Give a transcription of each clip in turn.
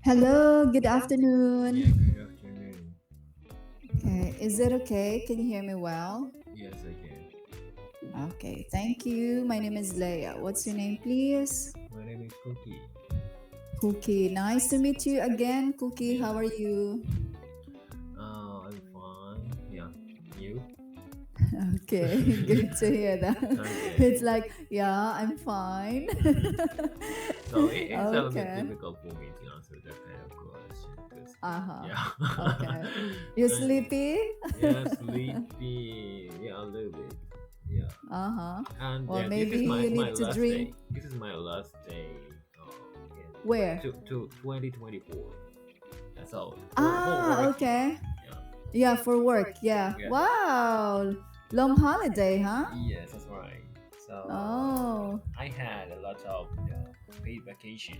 Hello, good Yeah, afternoon. good afternoon. Okay, is it okay? Can you hear me well? Yes, I can. Okay, thank you. My name is Leia. What's your name, please? My name is Cookie. Cookie. Nice to meet you again, Cookie. Yeah. How are you? I'm fine. Yeah. You? Okay, good to hear that. Okay. It's like, yeah, I'm fine. Mm-hmm. So it's a little bit Okay. difficult for me to answer that kind of question because, Uh huh. yeah. Okay. You Uh, sleepy? yeah, sleepy. Yeah, a little bit. Yeah. Uh huh. And Well, this maybe is my, you my need to last drink. day. This is my last day in Where? 2024. That's all. For Ah, working. okay. Yeah. Yeah, for work. Yeah. Yeah. Wow. Long holiday, huh? Yes, that's right. So Oh. I had a lot of paid vacation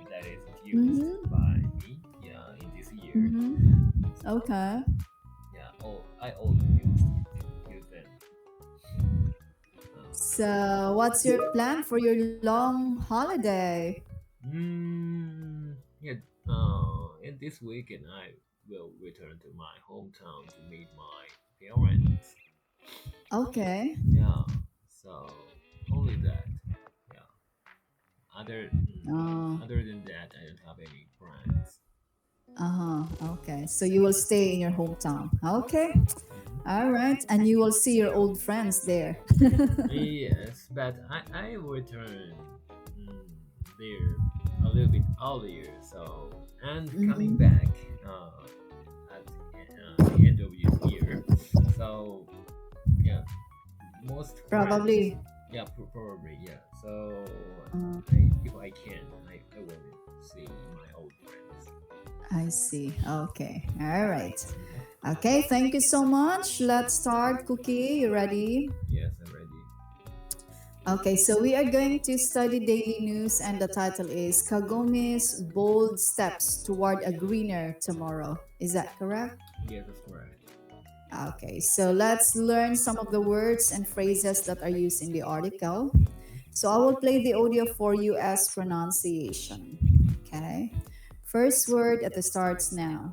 that is used Mm-hmm. by me. Yeah, in this year. Mm-hmm. So Okay. yeah, I all used them. So, what's your plan for your long holiday? Yeah. In this weekend, I will return to my hometown to meet my parents. Okay. Yeah. So only that. Yeah. Oh. Other than that, I don't have any plans. Uh-huh. Okay. So you will stay in your hometown. Okay. Mhm. All right. And you will see your old friends there. Yes, but I return mm, there a little bit earlier. So and coming Mm-hmm. back at the end of this year. So yeah, most friends. Probably. Yeah, probably yeah. So Uh, if I can, I will see my old friends. I see. Okay. All right. Mhm. Okay. Thank you so much. Let's start. Cookie, you ready? Yes, I'm ready. Okay, so we are going to study daily news, and the title is Kagome's Bold Steps Toward a Greener Tomorrow. Is that correct? Yes, that's correct. Okay, so let's learn some of the words and phrases that are used in the article. So I will play the audio for you as pronunciation. Okay, first word at the starts now.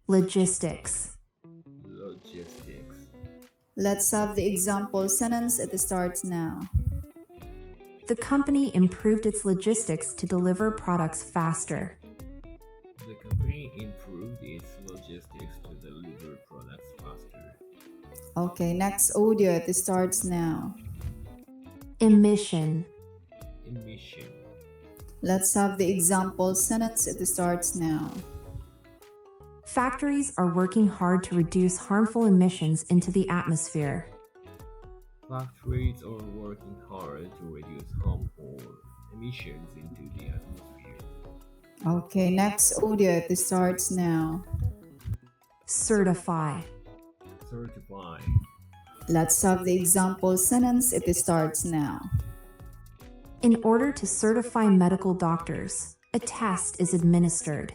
Logistics. Logistics. Let's have the example sentence at the starts now. The company improved its logistics to deliver products faster. The company improved its logistics to deliver products faster. Okay, next audio at the starts now. Emission. Emission. Let's have the example sentence at the starts now. Factories are working hard to reduce harmful emissions into the atmosphere. Factories are working hard to reduce harmful emissions into the atmosphere. Okay, next audio at the starts now. Certify. Certify. Let's have the example sentence at the starts now. In order to certify medical doctors, a test is administered.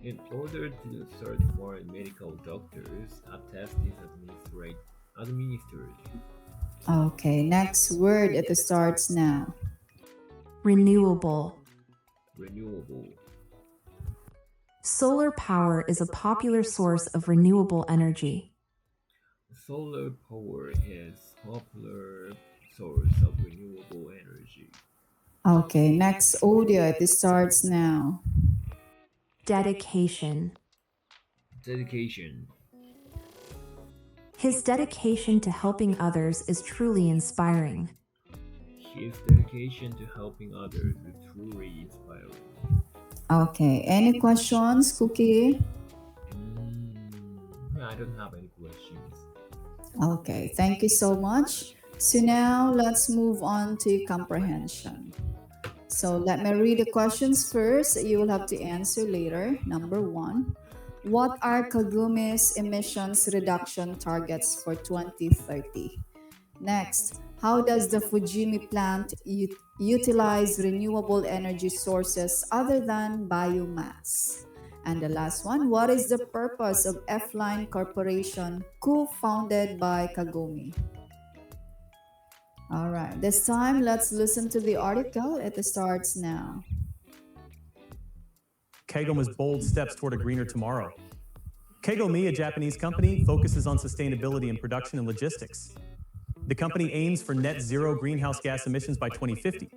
In order to certify medical doctors, a test is administered. Okay, next word at the starts now. Renewable. Renewable. Solar power is a popular source of renewable energy. Solar power is popular source of renewable energy. Okay, next audio at the starts now. Dedication. Dedication. His dedication to helping others is truly inspiring. His dedication to helping others is truly inspiring. Okay, any questions, Cookie? I don't have any questions. Okay, thank you so much. So now let's move on to comprehension. So let me read the questions first. You will have to answer later. Number one, what are Kagumi's emissions reduction targets for 2030? Next, how does the Fujimi plant utilize renewable energy sources other than biomass? And the last one, what is the purpose of F-Line Corporation, co-founded by Kagumi? All right, this time let's listen to the article. It starts now. Kagome's bold steps toward a greener tomorrow. Kagome, a Japanese company, focuses on sustainability in production and logistics. The company aims for net zero greenhouse gas emissions by 2050.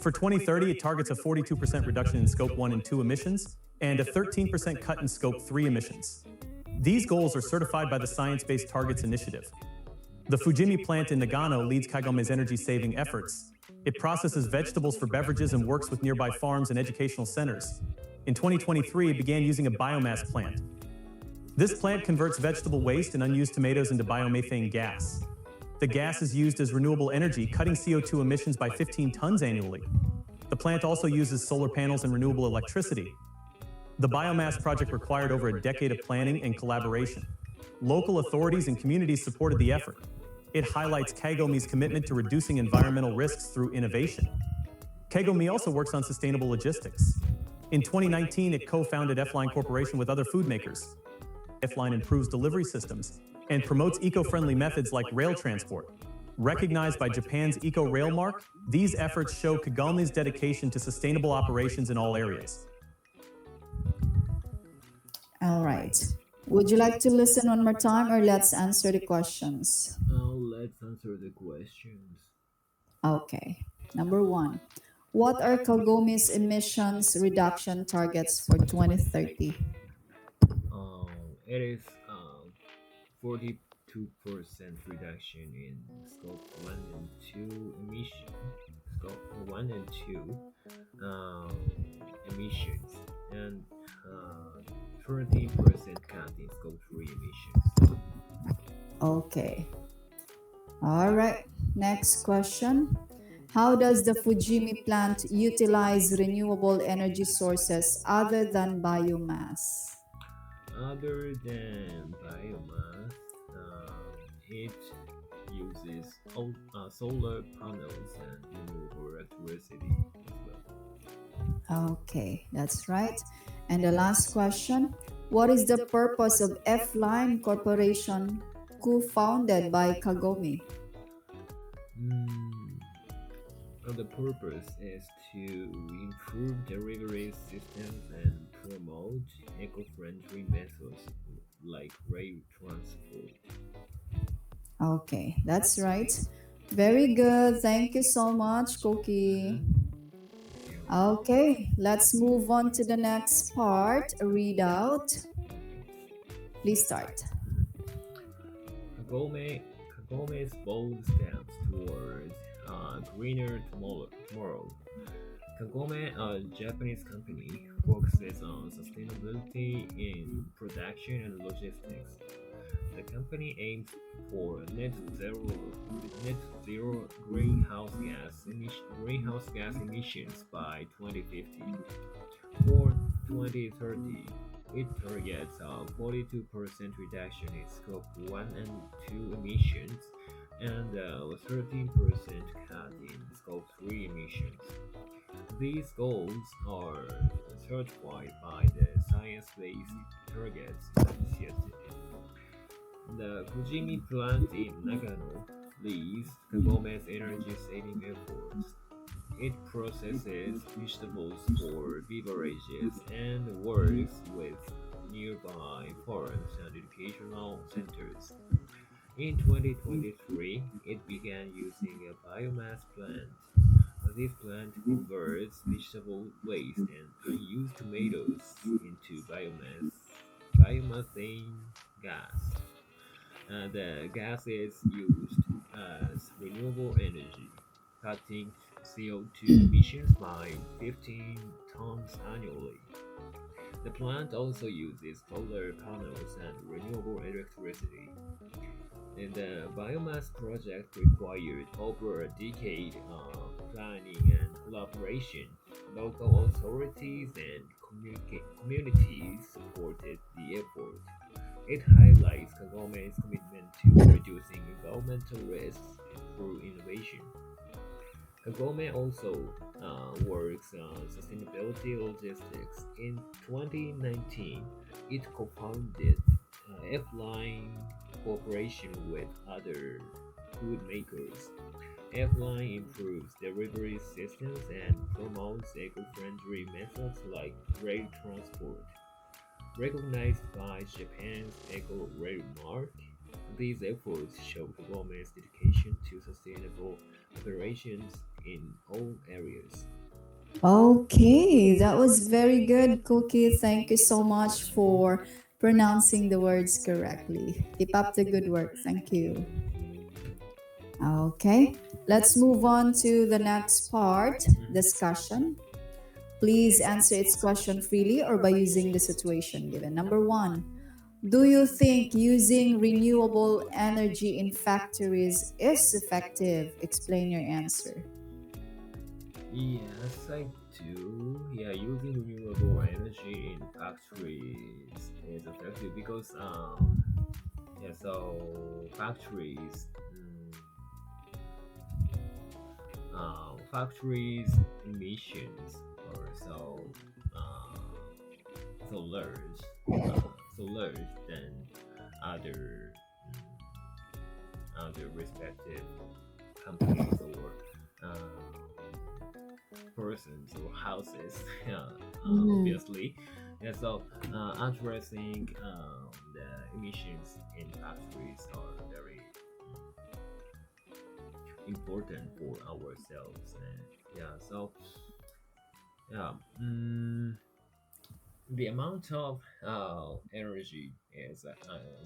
For 2030, it targets a 42% reduction in Scope 1 and 2 emissions and a 13% cut in Scope 3 emissions. These goals are certified by the Science Based Targets Initiative. The Fujimi plant in Nagano leads Kagome's energy-saving efforts. It processes vegetables for beverages and works with nearby farms and educational centers. In 2023, it began using a biomass plant. This plant converts vegetable waste and unused tomatoes into biomethane gas. The gas is used as renewable energy, cutting CO2 emissions by 15 tons annually. The plant also uses solar panels and renewable electricity. The biomass project required over a decade of planning and collaboration. Local authorities and communities supported the effort. It highlights Kagome's commitment to reducing environmental risks through innovation. Kagome also works on sustainable logistics. In 2019, it co-founded F-Line Corporation with other food makers. F-Line improves delivery systems and promotes eco-friendly methods like rail transport. Recognized by Japan's Eco Rail Mark, these efforts show Kagome's dedication to sustainable operations in all areas. All right. Would you like to listen one more time or let's answer the questions? Let's answer the questions. Okay. Number 1. What are Kagome's emissions reduction targets for 2030? It is 42% reduction in Scope 1 and 2 emission. Scope 1 and 2 emissions, and 13% cut in Scope 3 emissions. Okay. All right. Next question. How does the Fujimi plant utilize renewable energy sources other than biomass? Other than biomass, it uses solar panels and renewable electricity as well. Okay, that's right. And the last question. What is the purpose of F-Line Corporation co-founded by Kagome? The purpose is to improve delivery systems and promote eco-friendly methods like rail transport. Okay, that's right. Very good. Thank you so much, Koki. Okay, let's move on to the next part. Readout. Please start. Kagome's bold steps towards greener tomorrow. Kagome, a Japanese company, focuses on sustainability in production and logistics. The company aims for net zero greenhouse gas emissions by 2050. For 2030, it targets a 42% reduction in Scope 1 and 2 emissions and a 13% cut in Scope 3 emissions. These goals are certified by the Science Based Targets Initiative. The Fujimi plant in Nagano leads Kagome's energy-saving efforts. It processes vegetables for beverages and works with nearby farms and educational centers. In 2023, it began using a biomass plant. This plant converts vegetable waste and unused tomatoes into biomethane gas. The gas is used as renewable energy, cutting CO2 emissions by 15 tons annually. The plant also uses solar panels and renewable electricity. And the biomass project required over a decade of planning and collaboration. Local authorities and communities supported the effort. It highlights Kagome's commitment to reducing environmental risks through innovation. Kagome also works on sustainability logistics. In 2019, it co-founded F-Line Corporation with other food makers. F-line improves delivery systems and promotes eco-friendly methods like rail transport. Recognized by Japan's Eco Rail Mark, these efforts show the government's dedication to sustainable operations in all areas. Okay, that was very good, Cookie. Thank you so much for pronouncing the words correctly. Keep up the good work. Thank you. Okay, let's move on to the next part, discussion. Please answer its question freely or by using the situation given. Number one, do you think using renewable energy in factories is effective? Explain your answer. Yes, I do. Yeah, using renewable energy in factories is effective because yeah, so factories factories emissions or uh, so large so large than other other respective companies or persons or houses. Yeah, Mhm. obviously. Yeah, so addressing the emissions in factories are very important for ourselves. And yeah, so yeah, the amount of energy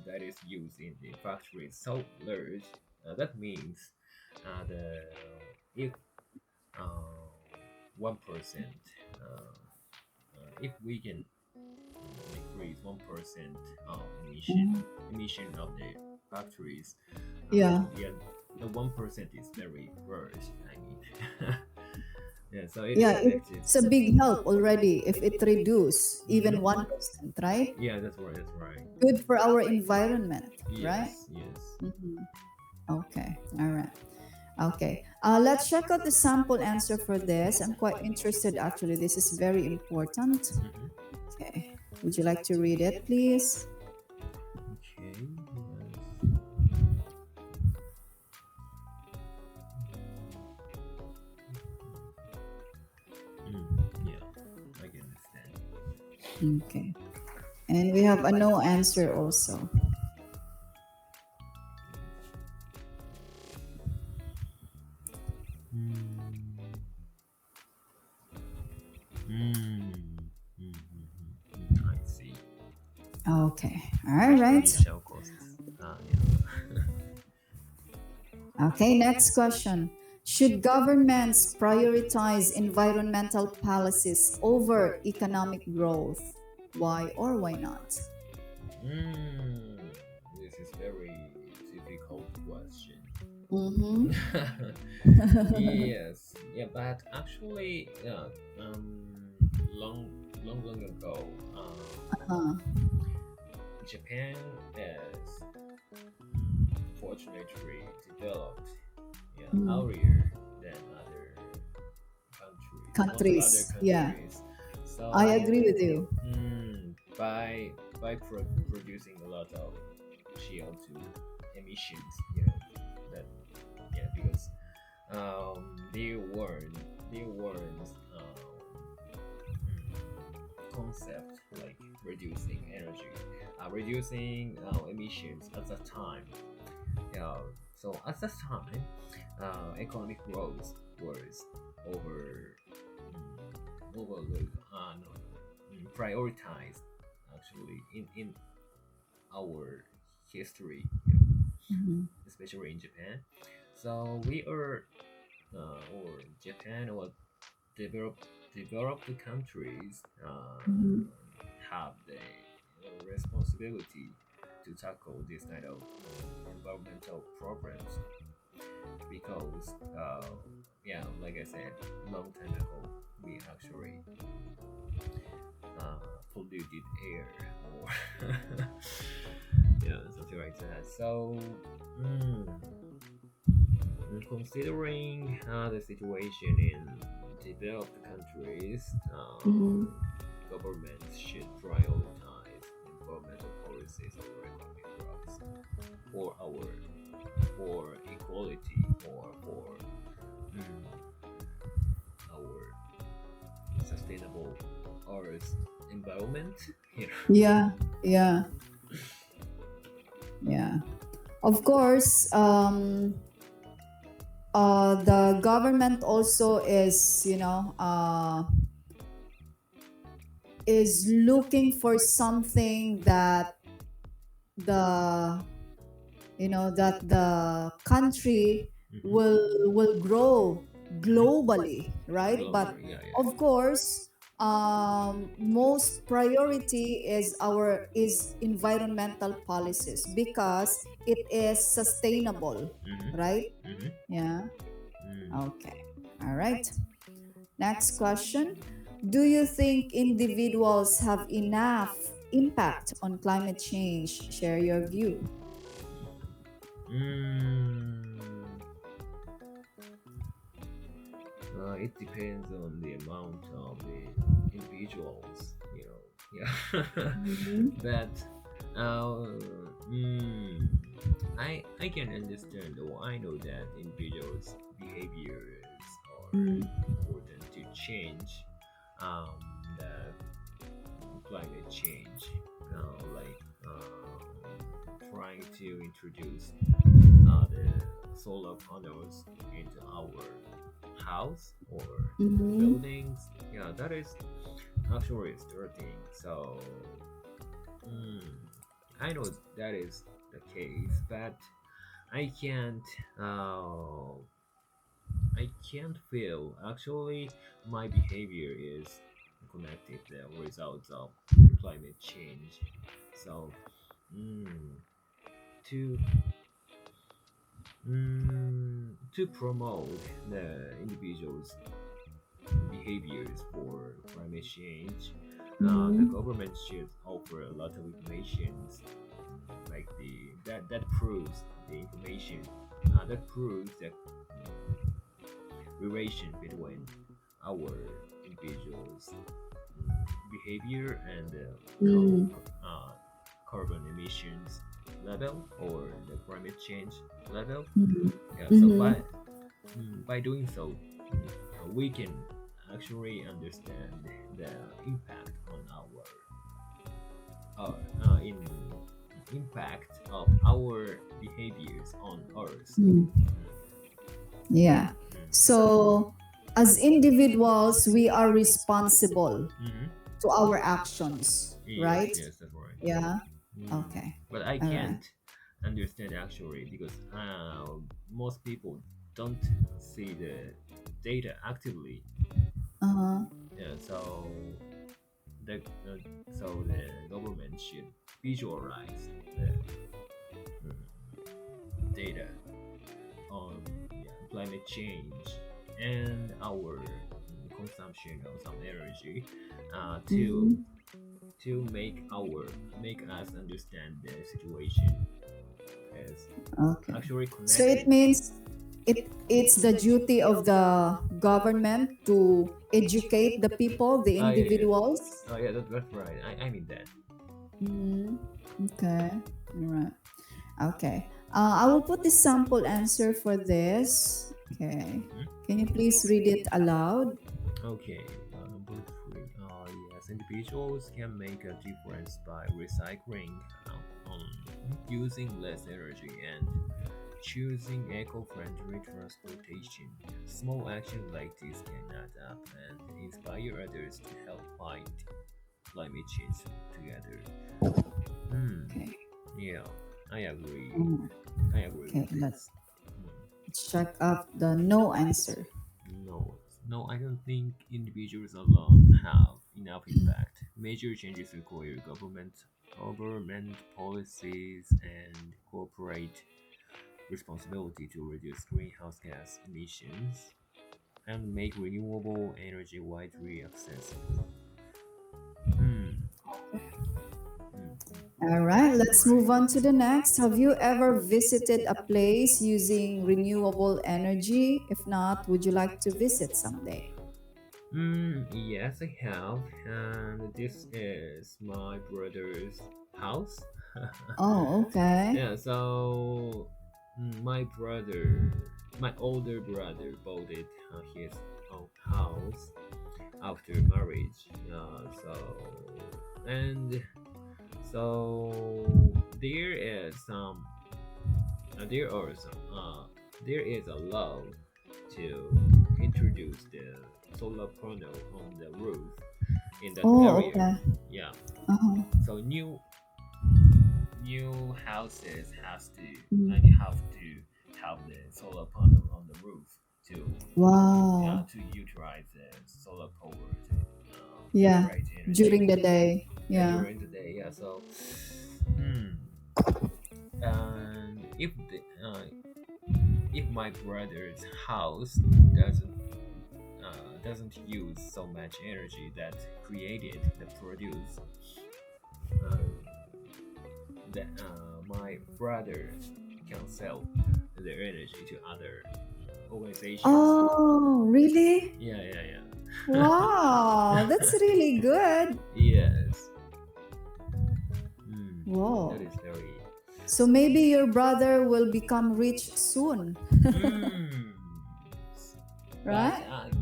that is used in the factory is so large. That means the if uh, 1%, if we can decrease 1% of emission of the factories, Yeah. yeah, the 1% is very large. I mean, yeah, so it is Yeah, effective. it's a big help already if it reduce even Mhm. 1%, right? Yeah, that's right. That's right. Good for our environment, right? Yes, yes. Mhm. Okay, all right. Okay, let's check out the sample answer for this. I'm quite interested actually. This is very important. Hmm. Okay, would you like to read it, please? Okay. Yeah, I can understand. Okay, and we have a no answer also. Mm. Mm. I see. Okay, all Which right. initial causes? Yeah. Okay, next question. Should governments prioritize environmental policies over economic growth? Why or why not? Mm. This is very difficult question. Mm-hmm. Yes, yeah, but actually, yeah, long ago, Uh, Japan has fortunately developed, yeah, mm, earlier than most other countries, yeah, countries. I So, agree with you. by producing a lot of CO2 emissions, you know, that yeah, because they weren't concept like reducing energy, reducing emissions at that time. Yeah, so at that time, economic growth was over overlooked, no, prioritized actually in our history, you know, Mhm. especially in Japan. So or Japan or developed countries Mhm. have the responsibility to tackle this kind of environmental problems because yeah, like I said, long time ago we actually polluted air or yeah, something like that. So mm, considering the situation in developed countries, Mhm. governments should prioritize environmental policies over economic growth for our for equality or for our sustainable Earth environment here. Yeah, yeah, yeah. Of course, the government also is, is looking for something that the that the country will grow globally, right? But Globally, yeah. of course, most priority is environmental policies because it is sustainable, Mhm, right? mhm, Yeah. mm. Okay. All right. Next question. Do you think individuals have enough impact on climate change? Share your view. It depends on the amount of the individuals, Yeah, Mhm. but I can understand, or I know that individuals' behaviors are Mm. important to change the climate change, like trying to introduce the solar panels into our house or Mhm. buildings. Yeah, that is actually starting. So I know that is the case, but I can't. I can't feel actually my behavior is connected the results of climate change. So mm, to to promote the individuals' behaviors for climate change, the Mhm. government should offer a lot of information, like that proves the information that proves that relation between our individuals' behavior and the Mm. carbon emissions level or the climate change level. Mhm. Yeah, so Mhm. by doing so, we can actually understand the impact on our in impact of our behaviors on Earth. Mm. Yeah. So, as individuals, we are responsible Mm-hmm. to our actions, Yes, right? yes, that's right. Yeah. Mm. Okay. But I All right. can't understand actually because most people don't see the data actively. Uh-huh. Yeah, the uh, so the government should visualize the data on climate change and our consumption of some energy to Mhm. make us understand the situation as Okay. actually So it connected. means it's the duty of the government to educate the people, the Oh yeah, individuals. oh yeah, that's right. I mean that. Mhm. Okay. All right. Okay. I will put the sample answer for this. Okay. Mhm. Can you please read it aloud? Okay, number three. Yes, individuals can make a difference by recycling, using less energy, and choosing eco-friendly transportation. Small actions like this can add up and inspire others to help fight climate change together. Hmm. Okay. Yeah, I agree. Mm. I agree Okay. with this. Hmm. Let's check out the no answer. No, no, I don't think individuals alone have enough impact. Major changes require government policies, and corporate responsibility to reduce greenhouse gas emissions and make renewable energy widely accessible. Hmm. All right, let's Right. move on to the next. Have you ever visited a place using renewable energy? If not, would you like to visit someday? Yes, I have, and this is my brother's house. Oh, okay. Yeah, so my older brother bought his own house after marriage. And so there is some, there are some, there is a law to introduce the solar panel on the roof in that Oh, area. okay. Yeah. Uh-huh. So new houses has to Mm. and you have to have the solar panel on the roof to Wow. to utilize the solar power to Yeah. generate energy. During the day. Yeah. During the day. Yeah. So, and if my brother's house doesn't use so much energy that produce that my brother can sell the energy to other organizations. Oh, really? Yeah, yeah, yeah. Wow, that's really good. Yes. Whoa. That is very. So maybe your brother will become rich soon, right? But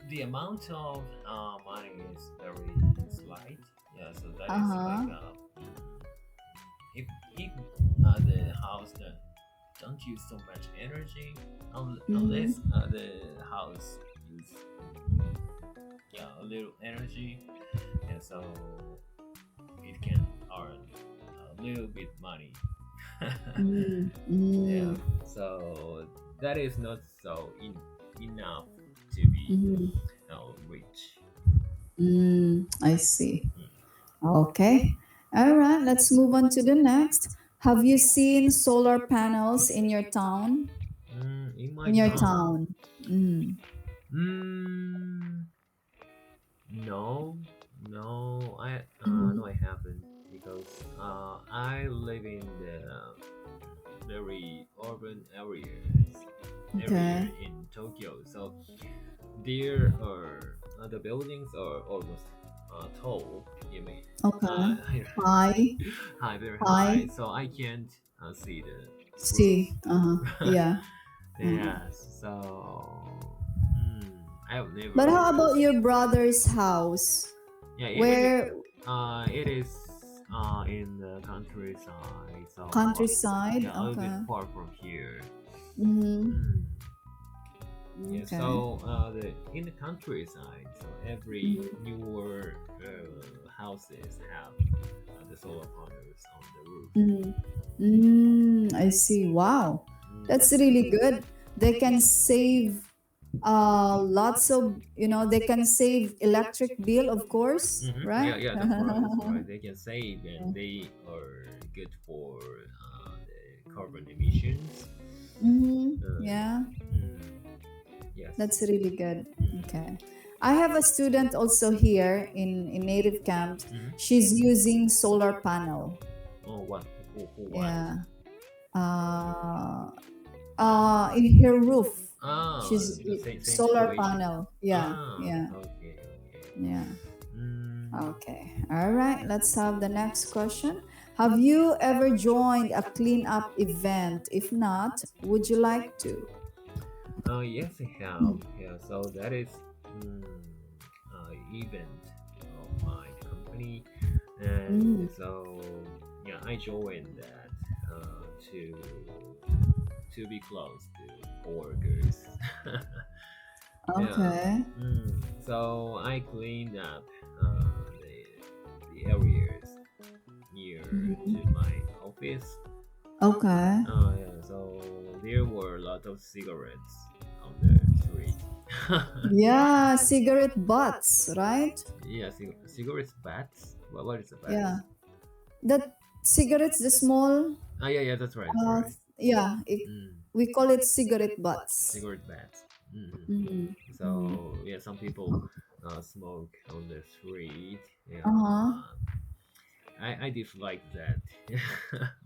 the amount of money is very slight. Yeah, so that is Uh-huh. like if the house don't use so much energy, unless the house use a little energy, and so it can earn a little bit money. Yeah, so that is not so enough to be rich. I see. Okay. All right, let's move on to the next. Have you seen solar panels in your town? In my In your town, town. Mm. mm, no, no, I haven't because I live in the very urban areas area Okay. in Tokyo. So there are the buildings are almost tall. You mean Okay. high, Hi. very Hi. high. So I can't see the See. roof. Yeah. Yes. So I have never. But how about your brother's house? Yeah, Where it is in the countryside. So countryside? yeah, a little bit Okay. far from here. Mm-hmm. Yeah, Okay. so in the countryside, so every newer houses have the solar panels on the roof. I see. Wow. That's really good. They can save lots of, they can save electric bill, of course, Yeah, right? yeah, that's right, that's right. They can save and they are good for the carbon emissions. Yeah, Yes. that's really good. Okay. I have a student also here in Native Camp. She's using solar panel. Oh, what? What? Yeah. In her roof. Ah, She's the same solar situation. panel. Yeah. Ah, Yeah. okay, okay. Yeah. Mm, Okay. All right. Let's have the next question. Have you ever joined a cleanup event? If not, would you like to? yes, I have. Yeah, so that is event of my company, and so yeah, I joined that to be close to coworkers. Okay. So I cleaned up the areas near to my office. Okay. Yeah, so there were a lot of cigarettes on the street. Yeah, cigarette butts, right? Yeah, cigarettes bats. What is a bat? Yeah. That cigarettes, the small, Ah, yeah, that's right. That's right. yeah, we call it cigarette butts. Cigarette bats. Mhm. So yeah, some people smoke on the street. Yeah, I dislike that.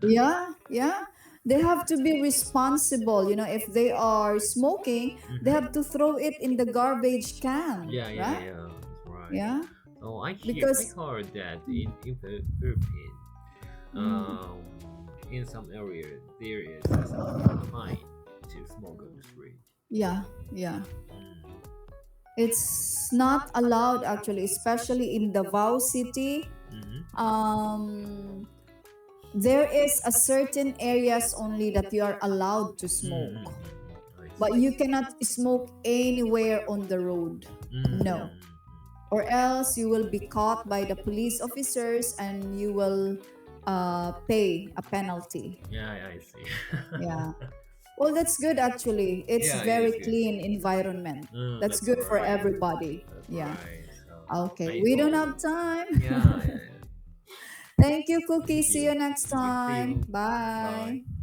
Yeah, yeah. They have to be responsible. If they are smoking, they have to throw it in the garbage can. Yeah, right? that's right. Yeah. Oh, I Because- heard that in Philippines, in some areas there is a fine to smoke on the street. Yeah, yeah. Mm. It's not allowed actually, especially in Davao City. Mm-hmm. There is a certain areas only that you are allowed to smoke, but you cannot smoke anywhere on the road. No. Or else you will be caught by the police officers and you will pay a penalty. Yeah, I see. Yeah. Well, that's good actually. It's Yeah, it very is good. clean environment. That's good for right. everybody. That's Yeah. right. So, Okay. I We don't know. have time. Yeah, yeah, yeah. Thank you, Cookie. Thank See you. you next See you. time. Bye. Bye.